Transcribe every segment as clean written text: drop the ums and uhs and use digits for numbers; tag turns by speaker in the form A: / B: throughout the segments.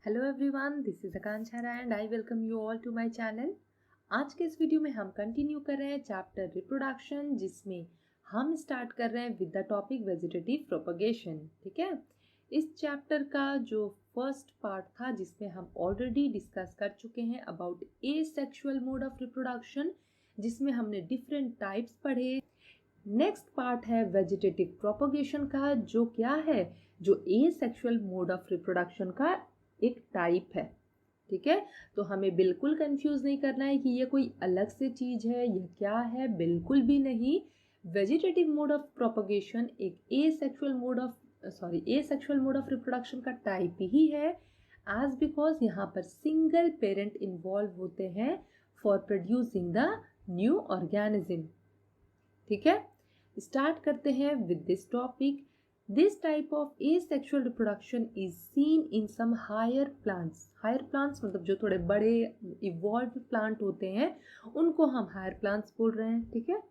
A: Hello everyone, this is Akanksha and I welcome you all to my channel. आज के इस video में हम कंटिन्यू कर रहे हैं चैप्टर रिप्रोडक्शन, जिसमें हम स्टार्ट कर रहे हैं with the topic vegetative propagation. ठीक है, इस चैप्टर का जो फर्स्ट पार्ट था जिसमें हम ऑलरेडी डिस्कस कर चुके हैं about asexual mode of reproduction, जिसमें हमने डिफरेंट टाइप्स पढ़े। नेक्स्ट पार्ट है वेजिटेटिव प्रोपगेशन का, जो क्या है, जो एसेक्सुअल मोड ऑफ रिप्रोडक्शन का एक टाइप है। ठीक है, तो हमें बिल्कुल कंफ्यूज नहीं करना है कि ये कोई अलग से चीज है, यह क्या है, बिल्कुल भी नहीं। वेजिटेटिव मोड ऑफ प्रोपगेशन एक एसेक्सुअल मोड ऑफ रिप्रोडक्शन का टाइप ही है, एज बिकॉज यहाँ पर सिंगल पेरेंट इन्वॉल्व होते हैं for producing the new organism. ठीक है, स्टार्ट करते हैं with this topic. This type of asexual reproduction is seen in some higher plants. Higher plants मतलब जो थोड़े बड़े evolved plant होते हैं उनको हम higher plants बोल रहे हैं। ठीक है,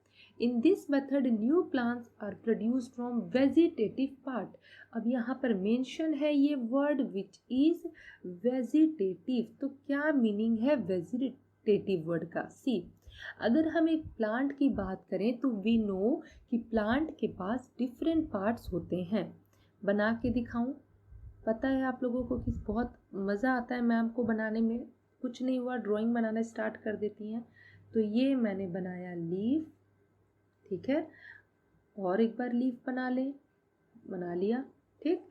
A: In this method new plants are produced from vegetative part. अब यहाँ पर mention है ये word which is vegetative। तो क्या meaning है vegetative word का? See, अगर हम एक प्लांट की बात करें तो वी नो कि प्लांट के पास डिफरेंट पार्ट्स होते हैं। बना के दिखाऊं? पता है आप लोगों को कि बहुत मज़ा आता है मैम को बनाने में। कुछ नहीं हुआ, ड्राइंग बनाना स्टार्ट कर देती हैं। तो ये मैंने बनाया लीफ। ठीक है, और एक बार लीफ बना लें, बना लिया। ठीक,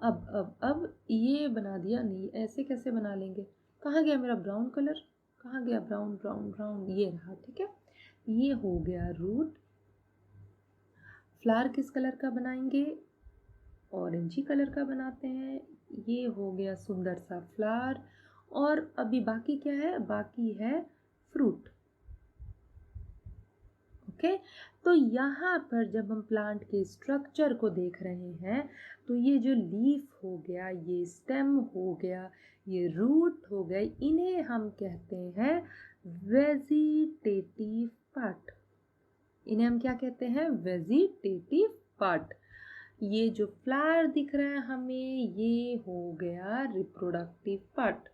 A: अब ये बना दिया। नहीं, ऐसे कैसे बना लेंगे? कहाँ गया मेरा ब्राउन कलर? कहाँ गया? ब्राउन ब्राउन ब्राउन, ये रहा। ठीक है, ये हो गया रूट। फ्लावर किस कलर का बनाएंगे? ऑरेंजी कलर का बनाते हैं। ये हो गया सुंदर सा फ्लावर। और अभी बाकी क्या है? बाकी है फ्रूट। ओके, तो यहाँ पर जब हम प्लांट के स्ट्रक्चर को देख रहे हैं तो ये जो लीफ हो गया, ये स्टेम हो गया, ये रूट हो गए, इन्हें हम कहते हैं वेजिटेटिव पार्ट। इन्हें हम क्या कहते हैं? Vegetative part. ये जो फ्लावर दिख रहा है हमें, ये हो गया रिप्रोडक्टिव पार्ट।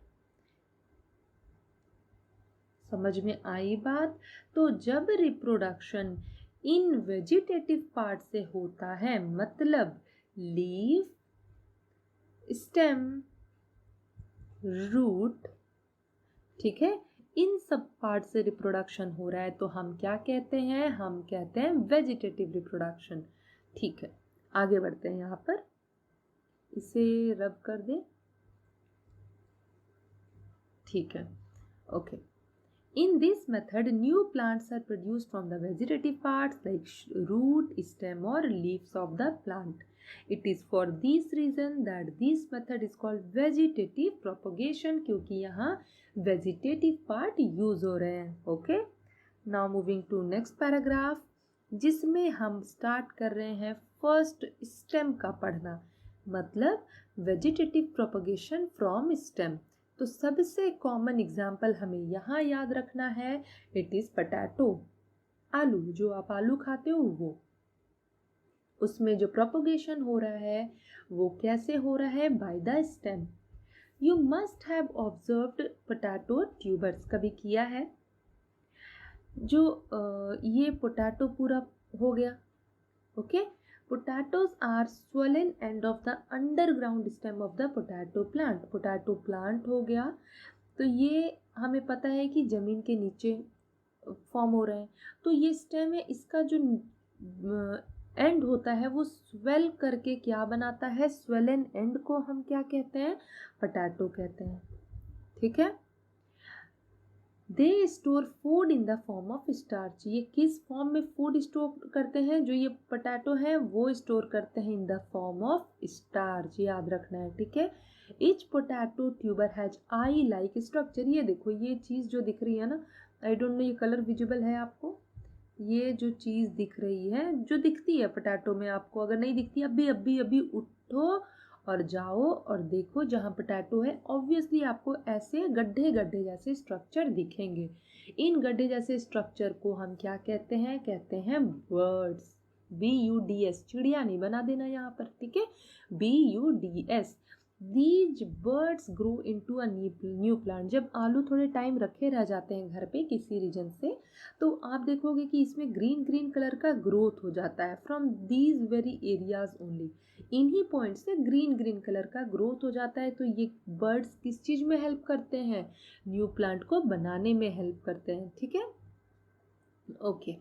A: समझ में आई बात? तो जब रिप्रोडक्शन इन वेजिटेटिव पार्ट से होता है, मतलब लीफ, स्टेम, रूट, ठीक है, इन सब पार्ट से रिप्रोडक्शन हो रहा है, तो हम क्या कहते हैं? हम कहते हैं वेजिटेटिव रिप्रोडक्शन। ठीक है, आगे बढ़ते हैं। यहाँ पर इसे रब कर दें। ठीक है, okay. In this method, new plants are produced from the vegetative parts like root, stem or leaves of the plant. It is for this reason that this method is called vegetative propagation, क्योंकि यहाँ vegetative part use हो रहे हैं। Okay? Now moving to next paragraph, जिसमें हम start कर रहे हैं first stem का पढ़ना, मतलब vegetative propagation from stem। तो सबसे कॉमन एग्जाम्पल हमें यहाँ याद रखना है, इट इज पोटैटो। आलू, जो आप आलू खाते हो वो, उसमें जो प्रोपगेशन हो रहा है वो कैसे हो रहा है? By the stem. You must have observed potato tubers. कभी किया है? जो ये पोटैटो पूरा हो गया। Okay, potatoes are swollen end of the underground stem of the potato plant। potato plant हो गया, तो ये हमें पता है कि ज़मीन के नीचे फॉर्म हो रहे हैं। तो ये स्टेम है, इसका जो एंड होता है वो स्वेल करके क्या बनाता है? स्वेलन एंड को हम क्या कहते हैं? पोटैटो कहते हैं। ठीक है, they store food in the form of starch. ये किस फॉर्म में फूड स्टोर करते हैं? जो ये पोटैटो है वो स्टोर करते हैं in the form of starch, याद रखना है। ठीक है, etch potato tuber has I like structure. ये देखो, ये चीज़ जो दिख रही है ना, आई डोंट नो ये कलर विजिबल है आपको? ये जो चीज़ दिख रही है, जो दिखती है पोटैटो में आपको, अगर नहीं दिखती अभी उठो और जाओ और देखो जहाँ पोटैटो है, ऑब्वियसली आपको ऐसे गड्ढे गड्ढे जैसे स्ट्रक्चर दिखेंगे। इन गड्ढे जैसे स्ट्रक्चर को हम क्या कहते हैं? कहते हैं बर्ड्स। BUDS, चिड़िया नहीं बना देना यहाँ पर। ठीक है, BUDS, these birds grow into a new plant. जब आलू थोड़े टाइम रखे रह जाते हैं घर पे किसी रीजन से, तो आप देखोगे कि इसमें ग्रीन ग्रीन कलर का ग्रोथ हो जाता है from these very areas only. इन्हीं पॉइंट से ग्रीन ग्रीन कलर का ग्रोथ हो जाता है। तो ये बर्ड्स किस चीज़ में हेल्प करते हैं? न्यू प्लांट को बनाने में हेल्प करते हैं। ठीक है, okay.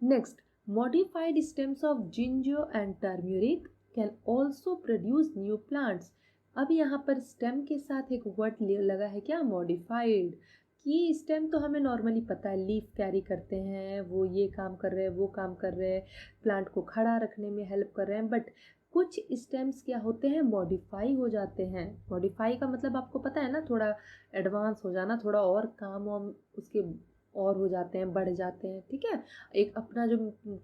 A: Next, modified stems of ginger and turmeric can also produce new plants. अब यहाँ पर स्टेम के साथ एक वर्ड लगा है क्या? मॉडिफाइड। कि स्टेम तो हमें नॉर्मली पता है, लीफ कैरी करते हैं, वो ये काम कर रहे हैं, वो काम कर रहे हैं, प्लांट को खड़ा रखने में हेल्प कर रहे हैं। बट कुछ स्टेम्स क्या होते हैं? मॉडिफाई हो जाते हैं। मॉडिफाई का मतलब आपको पता है ना, थोड़ा एडवांस हो जाना, थोड़ा और काम वाम उसके और हो जाते हैं, बढ़ जाते हैं। ठीक है, एक अपना जो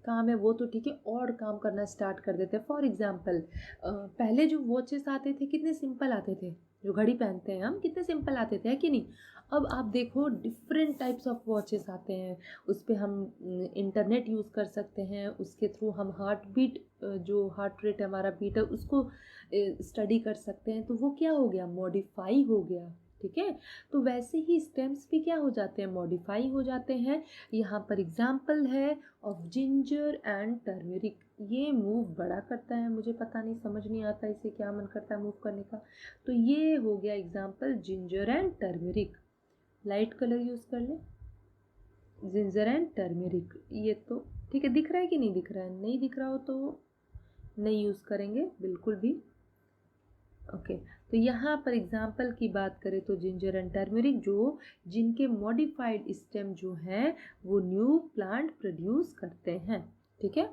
A: काम है वो तो ठीक है, और काम करना स्टार्ट कर देते हैं। फॉर एग्जांपल, पहले जो वॉचेस आते थे कितने सिंपल आते थे, जो घड़ी पहनते हैं हम कितने सिंपल आते थे, है कि नहीं? अब आप देखो डिफरेंट टाइप्स ऑफ वॉचेस आते हैं, उस पर हम इंटरनेट यूज़ कर सकते हैं, उसके थ्रू हम हार्ट बीट, जो हार्ट रेट हमारा बीट है उसको स्टडी कर सकते हैं। तो वो क्या हो गया? मॉडिफाई हो गया। ठीक है, तो वैसे ही स्टेम्स भी क्या हो जाते हैं? मॉडिफाई हो जाते हैं। यहाँ पर एग्जाम्पल है ऑफ जिंजर एंड टर्मरिक। ये मूव बड़ा करता है, मुझे पता नहीं, समझ नहीं आता इसे क्या मन करता है मूव करने का। तो ये हो गया example ginger and turmeric. Light colour use कर ले, जिंजर एंड टर्मरिक। ये तो ठीक है, दिख रहा है कि नहीं दिख रहा है? नहीं दिख रहा हो तो नहीं यूज़ करेंगे बिल्कुल भी। ओके, तो यहाँ पर एग्जाम्पल की बात करें तो जिंजर एंड टर्मरिक, जो जिनके मॉडिफाइड स्टेम जो हैं वो न्यू प्लांट प्रोड्यूस करते हैं। ठीक है,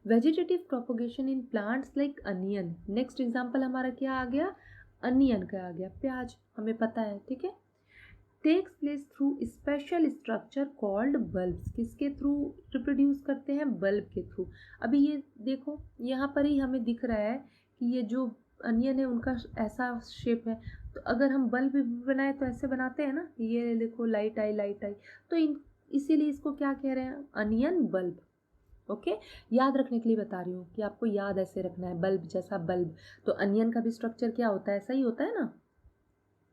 A: वेजिटेटिव प्रोपोगेशन इन plants like onion. Next example हमारा क्या आ गया? अनियन का आ गया, प्याज, हमें पता है। ठीक है, takes place through special structure called bulbs. किसके थ्रू रिप्रोड्यूस करते हैं? बल्ब के थ्रू। अभी ये देखो, यहाँ पर ही हमें दिख रहा है कि ये जो अनियन है उनका ऐसा शेप है, तो अगर हम बल्ब भी बनाए तो ऐसे बनाते हैं ना, ये देखो लाइट आई लाइट आई, तो इसीलिए इसको क्या कह रहे हैं? Onion bulb. ओके, याद रखने के लिए बता रही हूँ कि आपको याद ऐसे रखना है, बल्ब जैसा बल्ब। तो अनियन का भी स्ट्रक्चर क्या होता है? ऐसा ही होता है ना,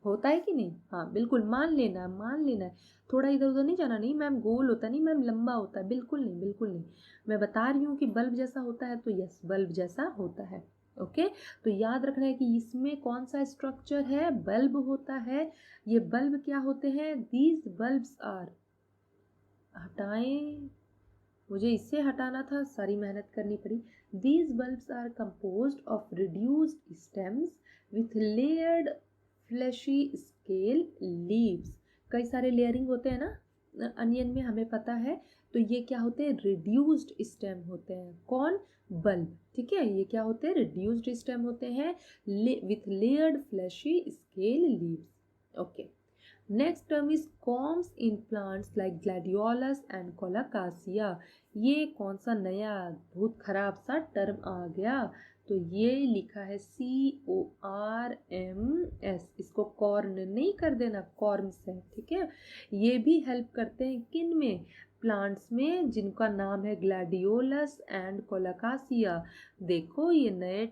A: होता है कि नहीं? हाँ बिल्कुल, मान लेना है, मान लेना है, थोड़ा इधर उधर नहीं जाना। नहीं मैम गोल होता है, नहीं मैम लंबा होता है, बिल्कुल नहीं, बिल्कुल नहीं। मैं बता रही हूँ कि बल्ब जैसा होता है, तो यस बल्ब जैसा होता है। ओके, तो याद रखना है कि इसमें कौन सा स्ट्रक्चर है? बल्ब होता है। ये बल्ब क्या होते हैं? दीज बल्ब्स आर, हटाएं, मुझे इससे हटाना था, सारी मेहनत करनी पड़ी। These bulbs are composed of reduced stems with layered fleshy scale leaves. कई सारे लेयरिंग होते हैं ना अनियन में, हमें पता है। तो ये क्या होते हैं? रिड्यूस्ड स्टेम होते हैं। कौन? बल्ब। ठीक है, ये क्या होते हैं? रिड्यूस्ड स्टेम होते हैं with layered fleshy scale leaves. Okay, next term is corms in plants like gladiolus and colocasia. ये कौन सा नया बहुत खराब सा टर्म आ गया? तो ये लिखा है CORMS, इसको कॉर्न नहीं कर देना, कॉर्म्स है। ठीक है, ये भी हेल्प करते हैं किन में? प्लांट्स में जिनका नाम है ग्लैडियोलस एंड कोलाकासिया। देखो ये नए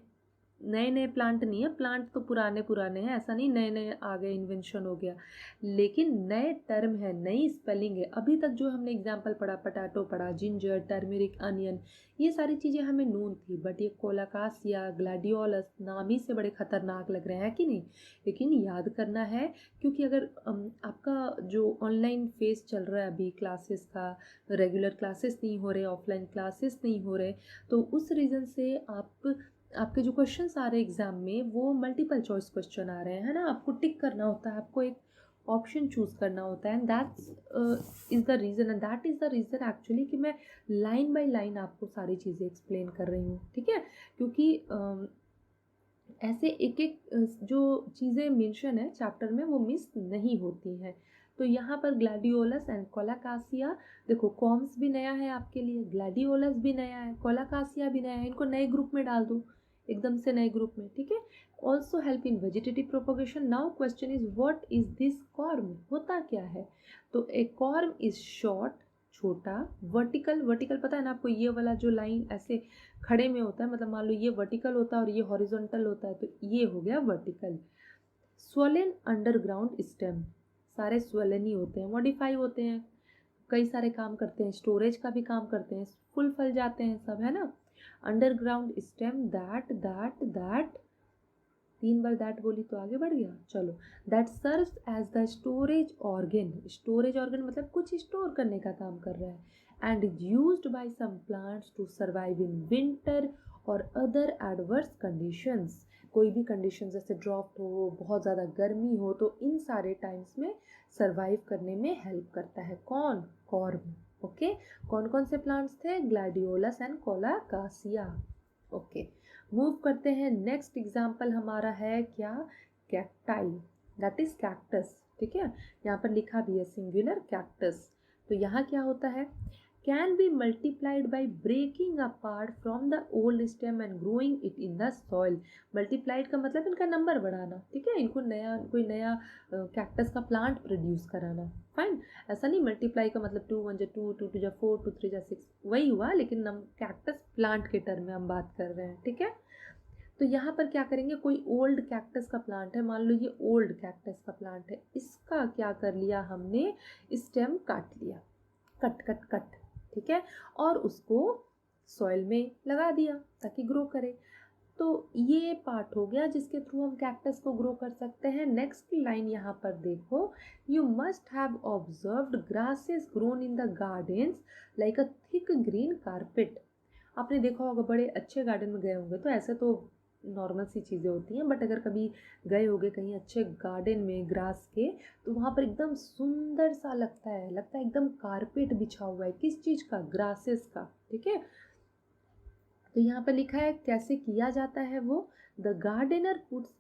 A: नए प्लांट नहीं है, प्लांट तो पुराने पुराने हैं, ऐसा नहीं नए नए आ गए, इन्वेंशन हो गया, लेकिन नए टर्म है, नई स्पेलिंग है। अभी तक जो हमने एग्जाम्पल पढ़ा, पटाटो पढ़ा, जिंजर, टर्मरिक, अनियन, ये सारी चीज़ें हमें नोन थी। बट ये कोलाकासिया, ग्लैडियोलस नाम ही से बड़े खतरनाक लग रहे हैं कि नहीं? लेकिन याद करना है, क्योंकि अगर आपका जो ऑनलाइन फेज चल रहा है अभी क्लासेस का, रेगुलर क्लासेस नहीं हो रहे, ऑफलाइन क्लासेस नहीं हो रहे, तो उस रीज़न से आपके जो क्वेश्चंस आ रहे हैं एग्जाम में वो मल्टीपल चॉइस क्वेश्चन आ रहे हैं, है ना? आपको टिक करना होता है, आपको एक ऑप्शन चूज़ करना होता है, and that's is the reason, and that is the reason actually कि मैं लाइन बाय लाइन आपको सारी चीज़ें एक्सप्लेन कर रही हूँ। ठीक है, क्योंकि ऐसे एक एक जो चीज़ें मेंशन है चैप्टर में वो मिस नहीं होती हैं। तो यहाँ पर ग्लैडियोलस एंड कोलाकासिया, देखो कॉम्स भी नया है आपके लिए, ग्लैडियोलस भी नया है, कोलाकासिया भी नया है, इनको नए ग्रुप में डाल दो, एकदम से नए ग्रुप में। ठीक है, also help in vegetative propagation. Now question is what is this corm? होता क्या है? तो ए कॉर्म इज शॉर्ट छोटा, वर्टिकल, वर्टिकल पता है ना आपको, ये वाला जो लाइन ऐसे खड़े में होता है, मतलब मान लो ये वर्टिकल होता है और ये हॉरिजॉन्टल होता है, तो ये हो गया वर्टिकल। स्वोलन अंडरग्राउंड स्टेम, सारे स्वोलन ही होते हैं, मॉडिफाई होते हैं, कई सारे काम करते हैं, स्टोरेज का भी काम करते हैं, फुल फल जाते हैं सब, है ना। Underground stem that that that, 3 बार दैट बोली तो आगे बढ़ गया, चलो। That serves as the storage organ, storage organ मतलब कुछ स्टोर करने का काम कर रहा है। And is used by some plants to survive in winter और अदर एडवर्स कंडीशंस, कोई भी कंडीशन जैसे ड्रॉप हो, बहुत ज़्यादा गर्मी हो, तो इन सारे टाइम्स में सर्वाइव करने में हेल्प करता है कौन, कॉर्म। ओके, कौन कौन से प्लांट्स थे, ग्लैडियोलस एंड कोलाकासिया। ओके, मूव करते हैं। नेक्स्ट एग्जाम्पल हमारा है क्या, कैक्टाई, दैट इज कैक्टस। ठीक है, यहाँ पर लिखा भी है सिंगुलर कैक्टस। तो यहाँ क्या होता है, can be multiplied by breaking apart from the old stem and growing it in the soil. Multiplied का मतलब इनका नंबर बढ़ाना, ठीक है, इनको नया कोई नया कैक्टस का प्लांट प्रोड्यूस कराना। फाइन, ऐसा नहीं मल्टीप्लाई का मतलब 2 1 2 2 2 4 2 3 6 वही हुआ, लेकिन हम कैक्टस प्लांट के टर्म में हम बात कर रहे हैं। ठीक है, तो यहाँ पर क्या करेंगे, कोई ओल्ड कैक्टस का प्लांट है, मान लो ये ओल्ड कैक्टस का प्लांट है, इसका क्या कर लिया हमने, स्टेम काट लिया, कट कट कट, ठीक है, और उसको सॉइल में लगा दिया ताकि ग्रो करे। तो ये पार्ट हो गया जिसके थ्रू हम कैक्टस को ग्रो कर सकते हैं। नेक्स्ट लाइन यहाँ पर देखो, you must have observed grasses grown in the gardens like a thick green carpet. आपने देखा होगा, बड़े अच्छे गार्डन में गए होंगे तो ऐसे तो नॉर्मल सी चीज़ें होती हैं, बट अगर कभी गए होगे कहीं अच्छे गार्डन में ग्रास के, तो वहाँ पर एकदम सुंदर सा लगता है, लगता है एकदम कारपेट बिछा हुआ है, किस चीज़ का, ग्रासेस का। ठीक है, तो यहाँ पर लिखा है कैसे किया जाता है वो, the gardener puts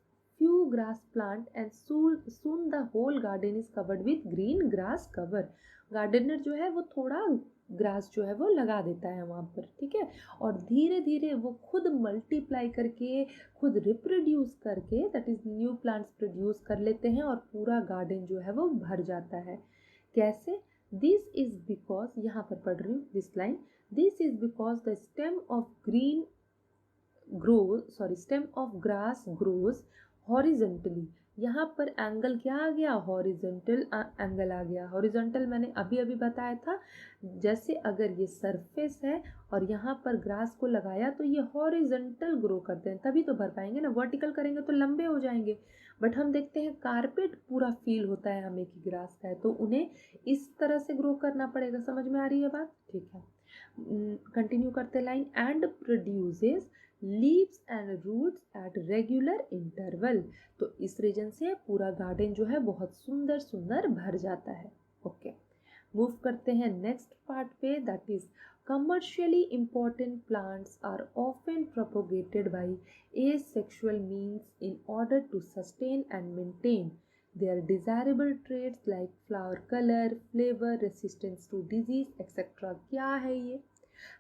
A: few grass plant and soon the whole garden is covered with green grass cover. Gardener जो है वो थोड़ा ग्रास जो है वो लगा देता है वहाँ पर, ठीक है, और धीरे धीरे वो खुद मल्टीप्लाई करके, खुद रिप्रोड्यूस करके, that is new plants produce कर लेते हैं और पूरा गार्डन जो है वो भर जाता है। कैसे, दिस इज बिकॉज, यहाँ पर पढ़ रही हूँ this line, this is because the stem of grass grows horizontally। यहाँ पर एंगल क्या आ गया, हॉरिजॉन्टल एंगल आ गया। हॉरिजॉन्टल मैंने अभी अभी बताया था, जैसे अगर ये सरफेस है और यहाँ पर ग्रास को लगाया तो ये हॉरिजॉन्टल ग्रो करते हैं, तभी तो भर पाएंगे ना, वर्टिकल करेंगे तो लंबे हो जाएंगे। बट हम देखते हैं कारपेट पूरा फील होता है हमें कि ग्रास का है, तो उन्हें इस तरह से ग्रो करना पड़ेगा। समझ में आ रही है बात, ठीक है, कंटिन्यू करते line, and produces leaves and roots at regular interval. तो इस रीजन से पूरा गार्डन जो है बहुत सुंदर सुंदर भर जाता है। ओके, मूव करते हैं नेक्स्ट पार्ट पे, that is commercially important plants are often propagated by asexual means in order to sustain and maintain their desirable traits like flower color, flavor, resistance to disease, etc. क्या है ये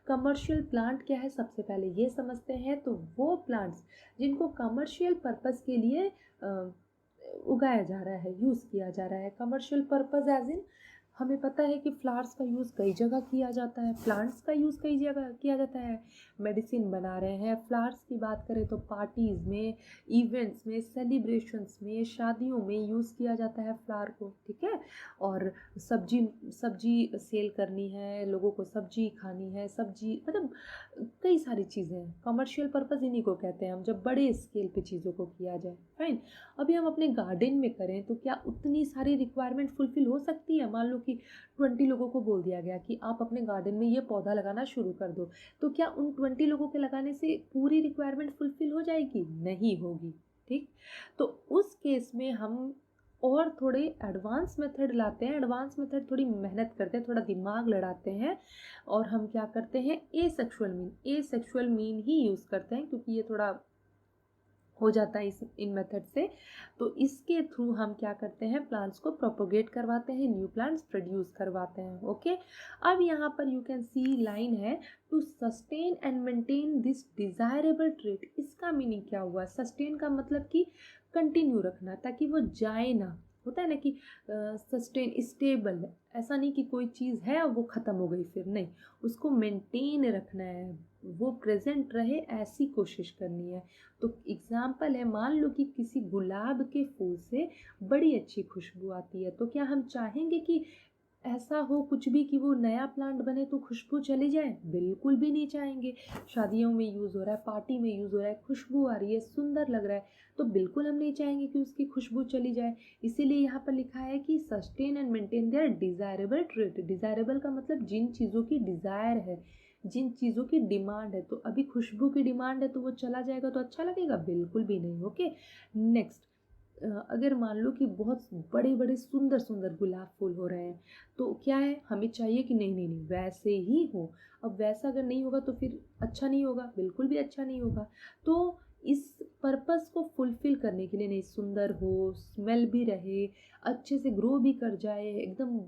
A: commercial plant, क्या है सबसे पहले ये समझते हैं। तो वो प्लांट्स जिनको कमर्शियल पर्पस के लिए उगाया जा रहा है, यूज़ किया जा रहा है। कमर्शियल पर्पस एज इन, हमें पता है कि फ्लावर्स का यूज़ कई जगह किया जाता है, प्लांट्स का यूज़ कई जगह किया जाता है, मेडिसिन बना रहे हैं। फ्लावर्स की बात करें तो पार्टीज़ में, इवेंट्स में, सेलिब्रेशंस में, शादियों में यूज़ किया जाता है फ्लावर को, ठीक है। और सब्जी सब्जी सेल करनी है, लोगों को सब्जी खानी है, सब्जी मतलब कई सारी चीज़ें हैं। कमर्शियल पर्पस इन्हीं को कहते हैं हम, जब बड़े स्केल पे चीज़ों को किया जाए। फाइन, अभी हम अपने गार्डन में करें तो क्या उतनी सारी रिक्वायरमेंट फुलफिल हो सकती है। मान लो कि 20 लोगों को बोल दिया गया कि आप अपने गार्डन में ये पौधा लगाना शुरू कर दो, तो क्या उन 20 लोगों के लगाने से पूरी रिक्वायरमेंट फुलफिल हो जाएगी, नहीं होगी। ठीक, तो उस केस में हम और थोड़े एडवांस मेथड लाते हैं, एडवांस मेथड थोड़ी मेहनत करते हैं, थोड़ा दिमाग लड़ाते हैं, और हम क्या करते हैं, ए सेक्शुअल मीन ही यूज़ करते हैं, क्योंकि ये थोड़ा हो जाता है इन मेथड से। तो इसके थ्रू हम क्या करते हैं, प्लांट्स को प्रोपोगेट करवाते हैं, न्यू प्लांट्स प्रोड्यूस करवाते हैं। ओके, अब यहाँ पर यू कैन सी लाइन है, to sustain and maintain this desirable trait. इसका मीनिंग क्या हुआ, सस्टेन का मतलब कि कंटिन्यू रखना, ताकि वो जाए ना, होता है ना कि सस्टेन स्टेबल है, ऐसा नहीं कि कोई चीज़ है और वो ख़त्म हो गई फिर, नहीं, उसको मेंटेन रखना है, वो प्रेजेंट रहे ऐसी कोशिश करनी है। तो एग्जाम्पल है, मान लो कि किसी गुलाब के फूल से बड़ी अच्छी खुशबू आती है, तो क्या हम चाहेंगे कि ऐसा हो कुछ भी कि वो नया प्लांट बने तो खुशबू चली जाए? बिल्कुल भी नहीं चाहेंगे। शादियों में यूज़ हो रहा है, पार्टी में यूज़ हो रहा है, खुशबू आ रही है, सुंदर लग रहा है, तो बिल्कुल हम नहीं चाहेंगे कि उसकी खुशबू चली जाए। इसीलिए यहाँ पर लिखा है कि sustain and maintain their desirable trait. Desirable का मतलब जिन चीज़ों की डिज़ायर है, जिन चीज़ों की डिमांड है। तो अभी खुशबू की डिमांड है तो वो चला जाएगा तो अच्छा लगेगा? बिल्कुल भी नहीं। ओके, नेक्स्ट, अगर मान लो कि बहुत बड़े बड़े सुंदर सुंदर गुलाब फूल हो रहे हैं, तो क्या है, हमें चाहिए कि नहीं नहीं नहीं वैसे ही हो। अब वैसा अगर नहीं होगा तो फिर अच्छा नहीं होगा, बिल्कुल भी अच्छा नहीं होगा। तो इस पर्पस को फुलफिल करने के लिए, नहीं, सुंदर हो, स्मेल भी रहे, अच्छे से ग्रो भी कर जाए, एकदम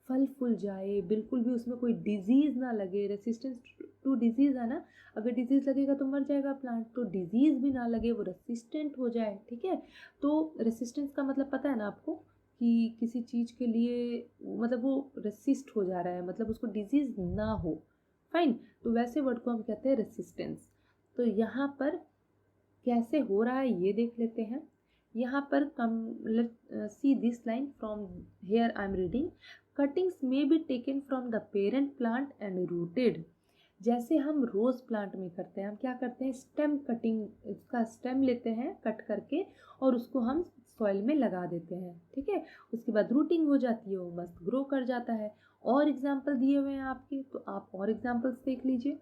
A: फल फूल जाए, बिल्कुल भी उसमें कोई डिजीज़ ना लगे, रेसिस्टेंस टू डिजीज़ है ना, अगर डिजीज़ लगेगा तो मर जाएगा प्लांट, तो डिजीज़ भी ना लगे, वो रेसिस्टेंट हो जाए, ठीक है। तो रेसिस्टेंस का मतलब पता है ना आपको, कि किसी चीज़ के लिए मतलब वो रेसिस्ट हो जा रहा है, मतलब उसको डिजीज़ ना हो, फाइन, तो वैसे वर्ड को हम कहते हैं रेसिस्टेंस। तो यहाँ पर कैसे हो रहा है ये देख लेते हैं। यहाँ पर come, let see this line from here I am reading, cuttings may be taken from the parent plant and rooted. जैसे हम रोज़ प्लांट में करते हैं, हम क्या करते हैं, स्टेम कटिंग, इसका स्टेम लेते हैं कट करके और उसको हम सॉइल में लगा देते हैं, ठीक है। उसके बाद रूटिंग हो जाती है, वो मस्त ग्रो कर जाता है। और एग्जाम्पल दिए हुए हैं आपके, तो आप और एग्जाम्पल्स देख लीजिए।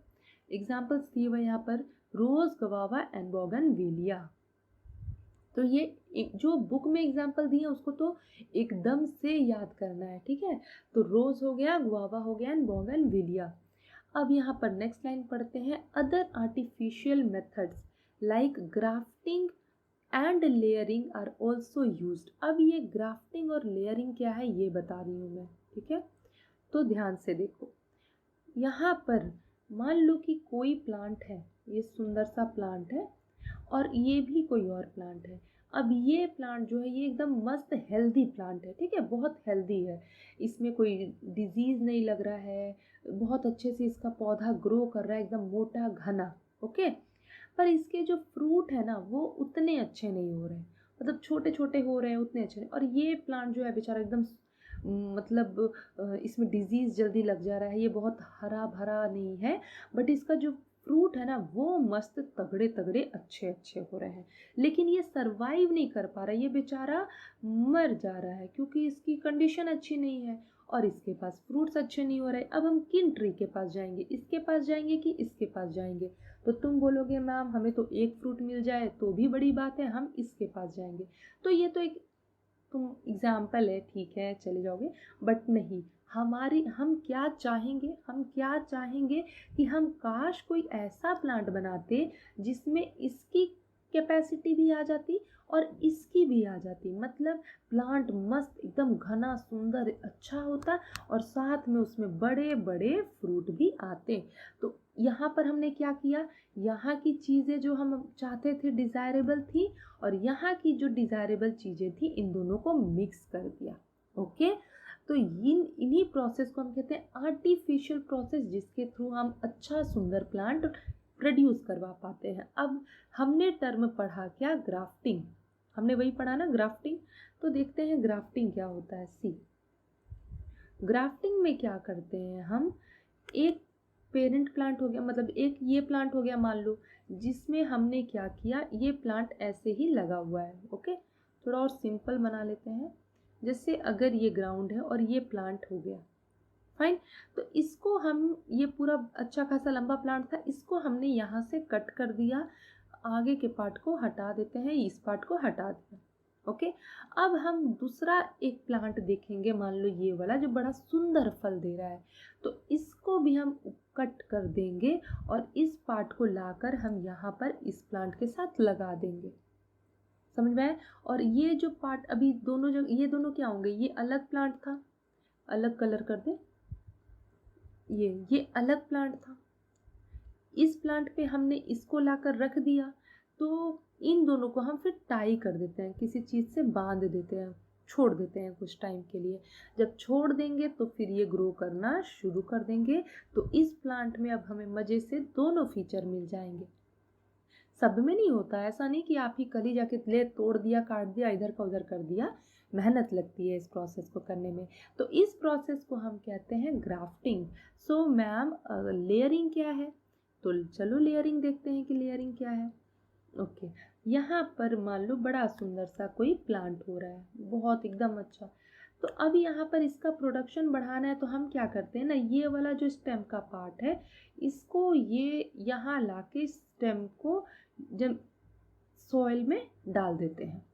A: एग्जाम्पल्स दिए हुए यहाँ पर रोज, गवावा एंड बोगनविलिया। तो ये जो बुक में एग्जाम्पल दिए हैं उसको तो एकदम से याद करना है, ठीक है। तो रोज हो गया, गुआवा हो गया एंड बोगनविलिया। अब यहाँ पर नेक्स्ट लाइन पढ़ते हैं, other artificial methods like grafting and layering are also used. अब ये ग्राफ्टिंग और लेयरिंग क्या है ये बता रही हूँ मैं, ठीक है। तो ध्यान से देखो, यहाँ पर मान लो कि कोई प्लांट है, ये सुंदर सा प्लांट है और ये भी कोई और प्लांट है। अब ये प्लांट जो है ये एकदम मस्त हेल्दी प्लांट है, ठीक है, बहुत हेल्दी है, इसमें कोई डिजीज़ नहीं लग रहा है, बहुत अच्छे से इसका पौधा ग्रो कर रहा है, एकदम मोटा घना, ओके। पर इसके जो फ्रूट है ना वो उतने अच्छे नहीं हो रहे हैं, मतलब छोटे छोटे हो रहे हैं, उतने अच्छे नहीं। और ये प्लांट जो है बेचारा एकदम मतलब इसमें डिजीज़ जल्दी लग जा रहा है, ये बहुत हरा भरा नहीं है, बट इसका जो फ्रूट है ना वो मस्त तगड़े तगड़े अच्छे अच्छे हो रहे हैं। लेकिन ये सरवाइव नहीं कर पा रहा, ये बेचारा मर जा रहा है क्योंकि इसकी कंडीशन अच्छी नहीं है और इसके पास फ्रूट्स अच्छे नहीं हो रहे। अब हम किन ट्री के पास जाएंगे, इसके पास जाएंगे कि इसके पास जाएंगे? तो तुम बोलोगे मैम हमें तो एक फ्रूट मिल जाए तो भी बड़ी बात है, हम इसके पास जाएंगे। तो ये तो एक तुम एग्जाम्पल है, ठीक है चले जाओगे, बट नहीं, हमारी हम क्या चाहेंगे, हम क्या चाहेंगे कि हम काश कोई ऐसा प्लांट बनाते जिसमें इसकी कैपेसिटी भी आ जाती और इसकी भी आ जाती, मतलब प्लांट मस्त एकदम घना सुंदर अच्छा होता और साथ में उसमें बड़े बड़े फ्रूट भी आते। तो यहाँ पर हमने क्या किया, यहाँ की चीज़ें जो हम चाहते थे डिज़ायरेबल थी और यहाँ की जो डिज़ायरेबल चीज़ें थी इन दोनों को मिक्स कर दिया, ओके। तो इन्हीं प्रोसेस को हम कहते हैं आर्टिफिशियल प्रोसेस, जिसके थ्रू हम अच्छा सुंदर प्लांट प्रोड्यूस करवा पाते हैं। अब हमने टर्म पढ़ा क्या, ग्राफ्टिंग, हमने वही पढ़ा ना ग्राफ्टिंग। तो देखते हैं ग्राफ्टिंग क्या होता है। सी, ग्राफ्टिंग में क्या करते हैं हम, एक पेरेंट प्लांट हो गया, मतलब एक ये प्लांट हो गया मान लो, जिसमें हमने क्या किया, ये प्लांट ऐसे ही लगा हुआ है, ओके। थोड़ा और सिंपल बना लेते हैं, जैसे अगर ये ग्राउंड है और ये प्लांट हो गया, फाइन। तो इसको हम, ये पूरा अच्छा खासा लंबा प्लांट था, इसको हमने यहाँ से कट कर दिया, आगे के पार्ट को हटा देते हैं, इस पार्ट को हटा दिया, ओके। अब हम दूसरा एक प्लांट देखेंगे, मान लो ये वाला जो बड़ा सुंदर फल दे रहा है, तो इसको भी हम कट कर देंगे और इस पार्ट को लाकर हम यहाँ पर इस प्लांट के साथ लगा देंगे, समझ में आया। और ये जो पार्ट अभी दोनों जगह, ये दोनों क्या होंगे, ये अलग प्लांट था, अलग कलर कर दे, ये अलग प्लांट था, इस प्लांट पे हमने इसको लाकर रख दिया, तो इन दोनों को हम फिर टाई कर देते हैं, किसी चीज़ से बांध देते हैं, छोड़ देते हैं कुछ टाइम के लिए। जब छोड़ देंगे तो फिर ये ग्रो करना शुरू कर देंगे। तो इस प्लांट में अब हमें मज़े से दोनों फीचर मिल जाएंगे। सब में नहीं होता, ऐसा नहीं कि आप ही कल ही जाके ले तोड़ दिया, काट दिया, इधर का उधर कर दिया। मेहनत लगती है इस प्रोसेस को करने में। तो इस प्रोसेस को हम कहते हैं ग्राफ्टिंग। सो मैम लेयरिंग क्या है? तो चलो लेयरिंग देखते हैं कि लेयरिंग क्या है। ओके, यहाँ पर मान लो बड़ा सुंदर सा कोई प्लांट हो रहा है, बहुत एकदम अच्छा। तो अब यहाँ पर इसका प्रोडक्शन बढ़ाना है तो हम क्या करते हैं ना, ये वाला जो स्टेम का पार्ट है इसको ये यहाँ लाके स्टेम को जब सॉइल में डाल देते हैं।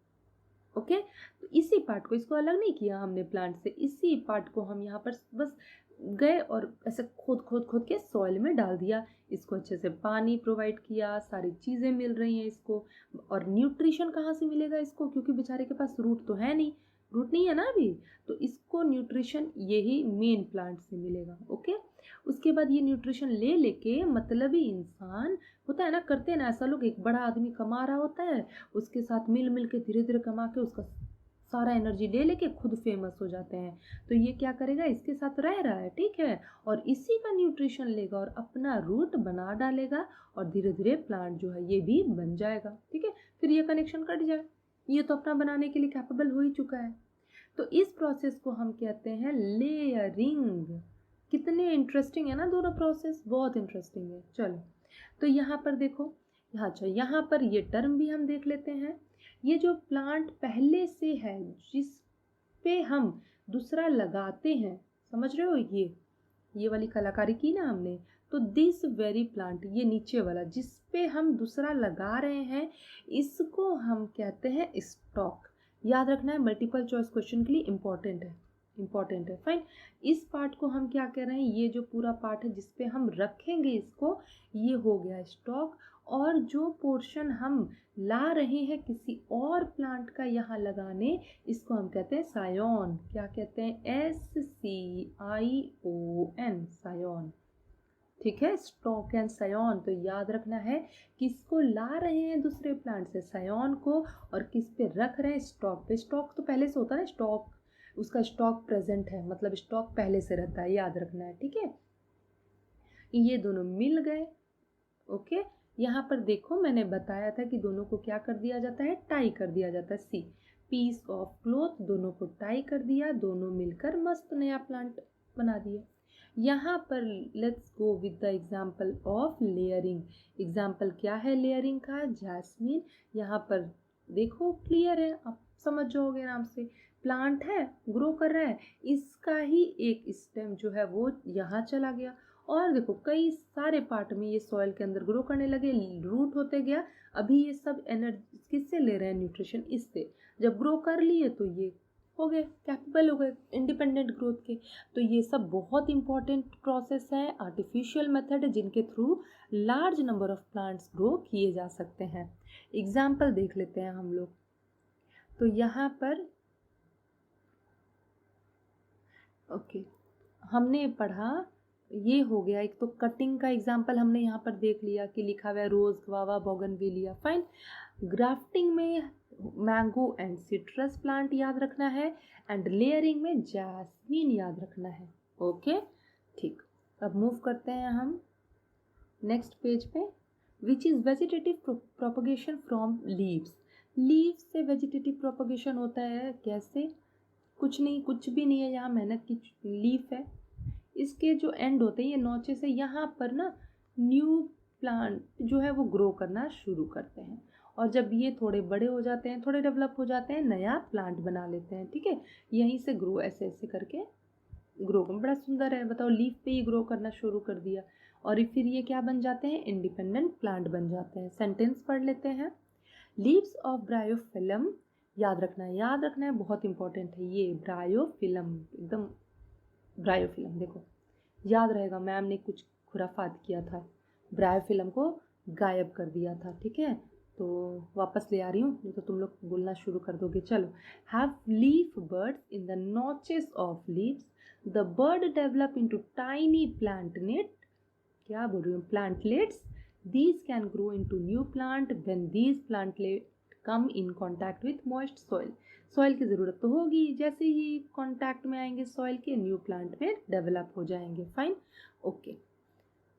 A: ओके, तो इसी पार्ट को, इसको अलग नहीं किया हमने प्लांट से, इसी पार्ट को हम यहाँ पर बस गए और ऐसे खोद खोद खोद के सॉइल में डाल दिया। इसको अच्छे से पानी प्रोवाइड किया, सारी चीज़ें मिल रही हैं इसको। और न्यूट्रिशन कहाँ से मिलेगा इसको, क्योंकि बेचारे के पास रूट तो है नहीं, रूट नहीं है ना अभी, तो इसको न्यूट्रिशन यही मेन प्लांट से मिलेगा। ओके, उसके बाद ये न्यूट्रिशन ले लेके मतलबी इंसान होता है ना, करते हैं ना ऐसा लोग, एक बड़ा आदमी कमा रहा होता है, उसके साथ मिल मिल के धीरे धीरे कमा के उसका सारा एनर्जी ले लेके खुद फेमस हो जाते हैं। तो ये क्या करेगा, इसके साथ रह रहा है, ठीक है, और इसी का न्यूट्रिशन लेगा और अपना रूट बना डालेगा और धीरे धीरे प्लांट जो है ये भी बन जाएगा। ठीक है, फिर ये कनेक्शन कट जाए, ये तो अपना बनाने के लिए कैपेबल हो ही चुका है। तो इस प्रोसेस को हम कहते हैं लेयरिंग। कितने इंटरेस्टिंग है ना दोनों प्रोसेस, बहुत इंटरेस्टिंग है। चलो, तो यहाँ पर देखो, अच्छा यहाँ पर ये टर्म भी हम देख लेते हैं। ये जो प्लांट पहले से है जिस पे हम दूसरा लगाते हैं, समझ रहे हो, ये वाली कलाकारी की ना हमने, तो दिस वेरी प्लांट, ये नीचे वाला जिस पे हम दूसरा लगा रहे हैं, इसको हम कहते हैं स्टॉक। याद रखना है, मल्टीपल चॉइस क्वेश्चन के लिए इंपॉर्टेंट है फाइन। इस पार्ट को हम क्या कह रहे हैं, ये जो पूरा पार्ट है जिस पे हम रखेंगे इसको, ये हो गया स्टॉक। और जो पोर्शन हम ला रहे हैं किसी और प्लांट का यहाँ लगाने, इसको हम कहते हैं सायोन। क्या कहते हैं, SCION, सायोन। ठीक है, स्टॉक एंड सायोन। तो याद रखना है किसको ला रहे हैं दूसरे प्लांट से, सायोन को, और किस पे रख रहे हैं, स्टॉक पे। स्टॉक तो पहले से होता है ना, स्टॉक, उसका स्टॉक प्रेजेंट है, मतलब स्टॉक पहले से रहता है, याद रखना है। ठीक है, ये दोनों मिल गए। ओके, यहाँ पर देखो मैंने बताया था कि दोनों को क्या कर दिया जाता है, टाई कर दिया जाता है। सी पीस ऑफ क्लॉथ, दोनों को टाई कर दिया, दोनों मिलकर मस्त नया प्लांट बना दिया। यहाँ पर let's go with the example of layering. Example क्या है लेयरिंग का, जैस्मीन। यहाँ पर देखो क्लियर है, आप समझ जाओगे आराम से। प्लांट है, ग्रो कर रहा है, इसका ही एक स्टेम जो है वो यहाँ चला गया, और देखो कई सारे पार्ट में ये सॉइल के अंदर ग्रो करने लगे, रूट होते गया। अभी ये सब एनर्जी किससे ले रहे हैं, न्यूट्रिशन इससे। जब ग्रो कर लिए तो ये हो गए, कैपेबल हो गए इंडिपेंडेंट ग्रोथ के। तो ये सब बहुत इंपॉर्टेंट प्रोसेस है, आर्टिफिशियल मेथड है, जिनके through large number of plants grow किए जा सकते हैं। एग्जाम्पल देख लेते हैं हम लोग। तो यहाँ पर ओके, हमने पढ़ा, ये हो गया एक तो कटिंग का एग्जाम्पल हमने यहाँ पर देख लिया कि लिखा हुआ है रोज, ग्वावा, बोगनविलिया, फाइन। ग्राफ्टिंग में मैंगो एंड सिट्रस प्लांट याद रखना है, एंड लेयरिंग में जैस्मीन याद रखना है। ओके, ठीक, अब मूव करते हैं हम नेक्स्ट पेज पे। Which is vegetative propagation from leaves. Leaves से वेजिटेटिव प्रोपगेशन होता है, कैसे, कुछ नहीं, कुछ भी नहीं है, यहाँ मेहनत की लीफ है, इसके जो एंड होते हैं ये नोचे से यहाँ पर ना न्यू प्लांट जो है वो ग्रो करना शुरू करते हैं, और जब ये थोड़े बड़े हो जाते हैं, थोड़े डेवलप हो जाते हैं, नया प्लांट बना लेते हैं। ठीक है, यहीं से ग्रो ऐसे ऐसे करके ग्रो, बड़ा सुंदर है, बताओ लीफ पे ही ग्रो करना शुरू कर दिया, और फिर ये क्या बन जाते हैं, इंडिपेंडेंट प्लांट बन जाते हैं। सेंटेंस पढ़ लेते हैं। लीव्स ऑफ ब्रायोफिलम, याद रखना है, बहुत इंपॉर्टेंट है ये ब्रायोफिलम, एकदम ब्रायोफिलम। देखो याद रहेगा, मैम ने कुछ खुराफात किया था, ब्रायोफिलम को गायब कर दिया था। ठीक है, तो वापस ले आ रही हूँ, नहीं तो तुम लोग बोलना शुरू कर दोगे। चलो, have leaf birds in the notches of leaves, the bird develop into tiny plantlet, क्या बोल रही हूँ, plantlets, these can grow into new plant when these plantlet come in contact with moist soil। Soil की ज़रूरत तो होगी, जैसे ही contact में आएंगे सॉइल के, न्यू प्लांट में डेवलप हो जाएंगे। Fine, okay.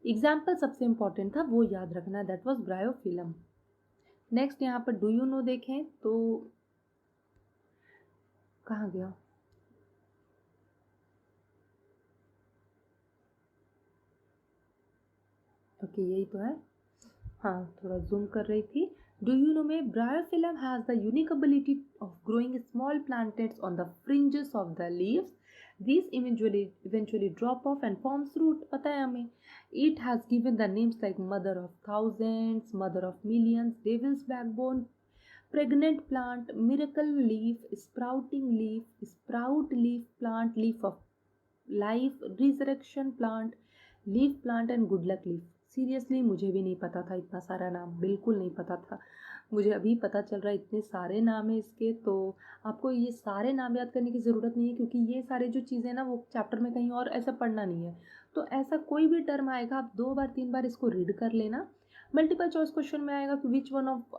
A: एग्जाम्पल सबसे इंपॉर्टेंट था, वो याद रखना, दैट वाज ब्रायोफिलम। नेक्स्ट यहाँ पर डू यू नो देखें तो कहाँ गया, ओके यही तो है, हाँ थोड़ा जूम कर रही थी। डू यू नो में bryophyllum has the unique ability of growing small plantlets on the fringes of the leaves. These eventually drop off and forms root, पता है हमें। It has given the names like mother of thousands, mother of millions, devil's backbone, pregnant plant, miracle leaf, sprouting leaf, sprout leaf plant, leaf of life, resurrection plant, leaf plant and good luck leaf. Seriously मुझे भी नहीं पता था इतना सारा नाम, बिल्कुल नहीं पता था, मुझे अभी पता चल रहा है इतने सारे नाम है इसके। तो आपको ये सारे नाम याद करने की ज़रूरत नहीं है, क्योंकि ये सारे जो चीज़ें ना वो चैप्टर में कहीं और ऐसा पढ़ना नहीं है। तो ऐसा कोई भी टर्म आएगा आप 2 बार 3 बार इसको रीड कर लेना। मल्टीपल चॉइस क्वेश्चन में आएगा कि which one of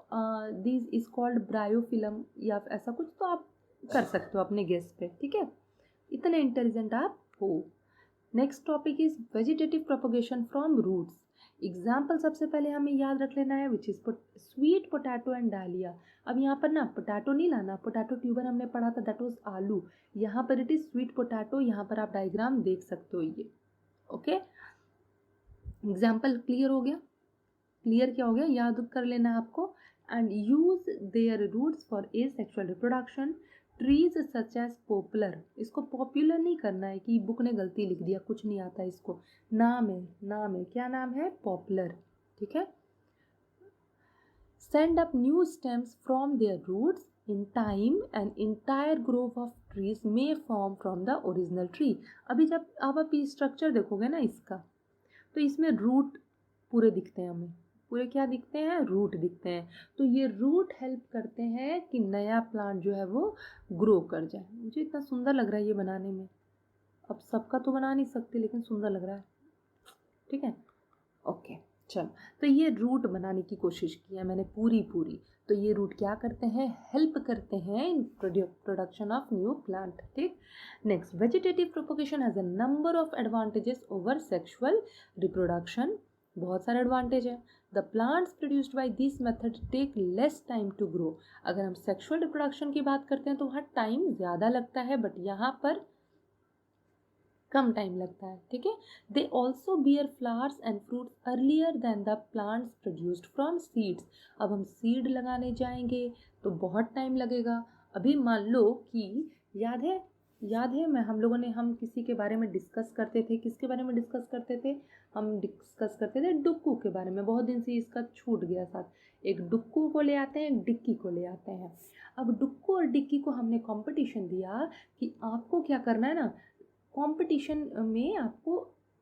A: these is called bryophyllum या ऐसा कुछ, तो आप कर सकते हो अपने गेस पे, ठीक है, इतने इंटेलिजेंट आप हो। Next topic is vegetative propagation from roots. Example सबसे पहले हमें याद रख लेना है, which is sweet potato and dahlia. अब यहाँ पर ना पोटैटो नहीं लाना, पोटैटो ट्यूबर हमने पढ़ा था, दैट वाज आलू। यहाँ पर इट इज स्वीट पोटैटो, यहाँ पर आप डायग्राम देख सकते हो ये, ओके। एग्जाम्पल क्लियर हो गया, क्लियर क्या हो गया, याद कर लेना है आपको। And use their roots for asexual reproduction. Trees such as poplar, इसको पॉपुलर नहीं करना है कि बुक ने गलती लिख दिया, कुछ नहीं आता इसको, नाम है, नाम है, क्या नाम है, पॉपुलर, ठीक है। Send up new stems from their roots in time and entire grove of trees may form from the original tree. अभी जब आप स्ट्रक्चर देखोगे ना इसका, तो इसमें रूट पूरे दिखते हैं हमें, पूरे क्या दिखते हैं, रूट दिखते हैं। तो ये रूट हेल्प करते हैं कि नया प्लांट जो है वो ग्रो कर जाए। मुझे इतना सुंदर लग रहा है ये बनाने में, अब सबका तो बना नहीं सकते लेकिन सुंदर लग रहा है, ठीक है, ओके। चलो, तो ये रूट बनाने की कोशिश की है मैंने पूरी। तो ये रूट क्या करते हैं, हेल्प करते हैं in production of new plant, ठीक। Next, vegetative propagation has a number of advantages over sexual reproduction. बहुत सारे एडवांटेज है। The plants produced by this method take less time to grow. अगर हम सेक्सुअल रिप्रोडक्शन की बात करते हैं तो वहाँ टाइम ज़्यादा लगता है, बट यहाँ पर कम टाइम लगता है, ठीक है। They also bear flowers and fruits earlier than the plants produced from seeds. अब हम सीड लगाने जाएंगे तो बहुत टाइम लगेगा। अभी मान लो कि याद है मैं हम किसी के बारे में डिस्कस करते थे, किसके बारे में डिस्कस करते थे, हम डिस्कस करते थे डुक्कू के बारे में, बहुत दिन से इसका छूट गया साथ। एक डुक्कू को ले आते हैं, एक डिक्की को ले आते हैं। अब डुक्कू और डिक्की को हमने कंपटीशन दिया कि आपको क्या करना है ना, कंपटीशन में आपको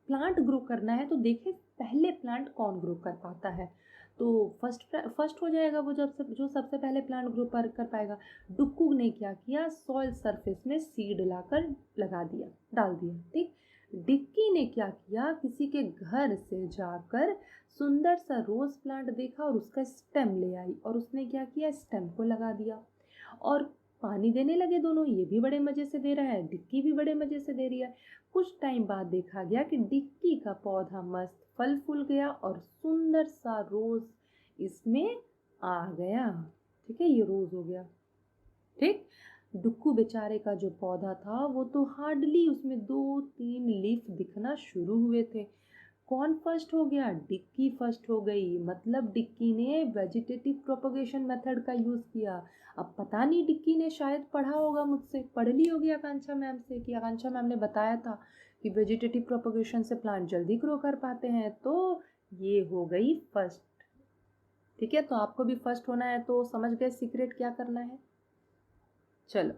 A: प्लांट ग्रो करना है, तो देखें पहले प्लांट कौन ग्रो कर पाता है। तो फर्स्ट हो जाएगा वो जो सबसे पहले प्लांट ग्रो कर पाएगा। डुक्कू ने क्या किया, सॉइल सरफेस में सीड लाकर लगा दिया, डाल दिया, ठीक। डिक्की ने क्या किया, किसी के घर से जाकर सुंदर सा रोज प्लांट देखा और उसका स्टेम ले आई और उसने क्या किया, स्टेम को लगा दिया और पानी देने लगे दोनों। ये भी बड़े मज़े से दे रहा है, डिक्की भी बड़े मज़े से दे रही है। कुछ टाइम बाद देखा गया कि डिक्की का पौधा मस्त फल फूल गया और सुंदर सा रोज इसमें आ गया, ठीक है, ये रोज हो गया, ठीक। डुक्कू बेचारे का जो पौधा था वो तो हार्डली उसमें 2-3 लीफ दिखना शुरू हुए थे। कौन फर्स्ट हो गया, डिक्की फर्स्ट हो गई, मतलब डिक्की ने वेजिटेटिव प्रोपोगेशन मेथड का यूज़ किया। अब पता नहीं, डिक्की ने शायद पढ़ा होगा मुझसे, पढ़ ली होगी आकांक्षा मैम से कि आकांक्षा मैम ने बताया था कि वेजिटेटिव प्रोपोगेशन से प्लांट जल्दी ग्रो कर पाते हैं, तो ये हो गई फर्स्ट, ठीक है। तो आपको भी फर्स्ट होना है, तो समझ गए सीक्रेट क्या करना है। चलो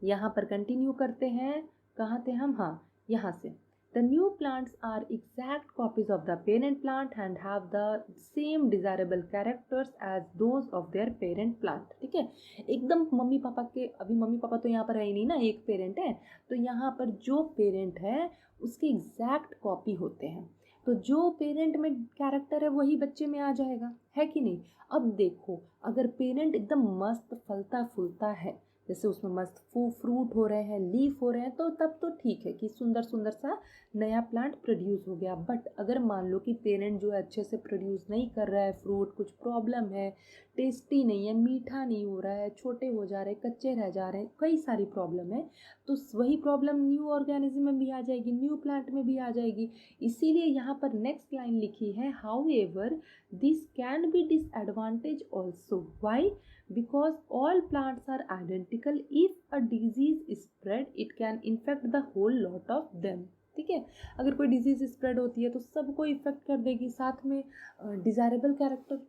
A: यहाँ पर कंटिन्यू करते हैं, कहाँ थे हम, हाँ यहाँ से। The new plants are exact copies of the parent plant and have the same desirable characters as those of their parent plant, ठीक है। एकदम मम्मी पापा के, अभी मम्मी पापा तो यहाँ पर है ही नहीं ना, एक पेरेंट है, तो यहाँ पर जो पेरेंट है उसके एग्जैक्ट कॉपी होते हैं। तो जो पेरेंट में कैरेक्टर है वही बच्चे में आ जाएगा, है कि नहीं। अब देखो, अगर पेरेंट एकदम मस्त फलता फूलता है, जैसे उसमें मस्त फ्रूट हो रहे हैं, लीफ हो रहे हैं, तो तब तो ठीक है कि सुंदर सुंदर सा नया प्लांट प्रोड्यूस हो गया। बट अगर मान लो कि पेरेंट जो है अच्छे से प्रोड्यूस नहीं कर रहा है फ्रूट, कुछ प्रॉब्लम है, टेस्टी नहीं है, मीठा नहीं हो रहा है, छोटे हो जा रहे हैं, कच्चे रह जा रहे हैं, कई सारी प्रॉब्लम है, तो वही प्रॉब्लम न्यू ऑर्गेनिज्म में भी आ जाएगी, न्यू प्लांट में भी आ जाएगी। इसीलिए यहाँ पर नेक्स्ट लाइन लिखी है, however this can be disadvantage also. Why? because all plants are identical, if a disease spread it can infect the whole lot of them। ठीक है, अगर कोई डिजीज स्प्रेड होती है तो सबको इफेक्ट कर देगी, साथ में डिजायरेबल कैरेक्टर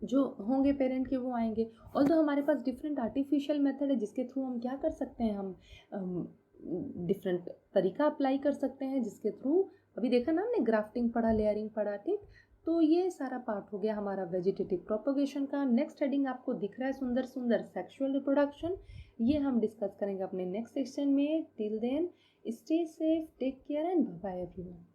A: जो होंगे पेरेंट के वो आएंगे। और तो हमारे पास डिफरेंट आर्टिफिशियल मेथड है जिसके थ्रू हम क्या कर सकते हैं, हम डिफरेंट तरीका अप्लाई कर सकते हैं, जिसके थ्रू अभी देखा ना हमने, ग्राफ्टिंग पढ़ा, लेयरिंग पढ़ा, ठीक। तो ये सारा पार्ट हो गया हमारा वेजिटेटिव प्रोपगेशन का। नेक्स्ट हेडिंग आपको दिख रहा है, सुंदर सुंदर सेक्सुअल रिप्रोडक्शन। ये हम डिस्कस करेंगे अपने नेक्स्ट सेक्शन में। Till then stay safe, take care and bye bye everyone.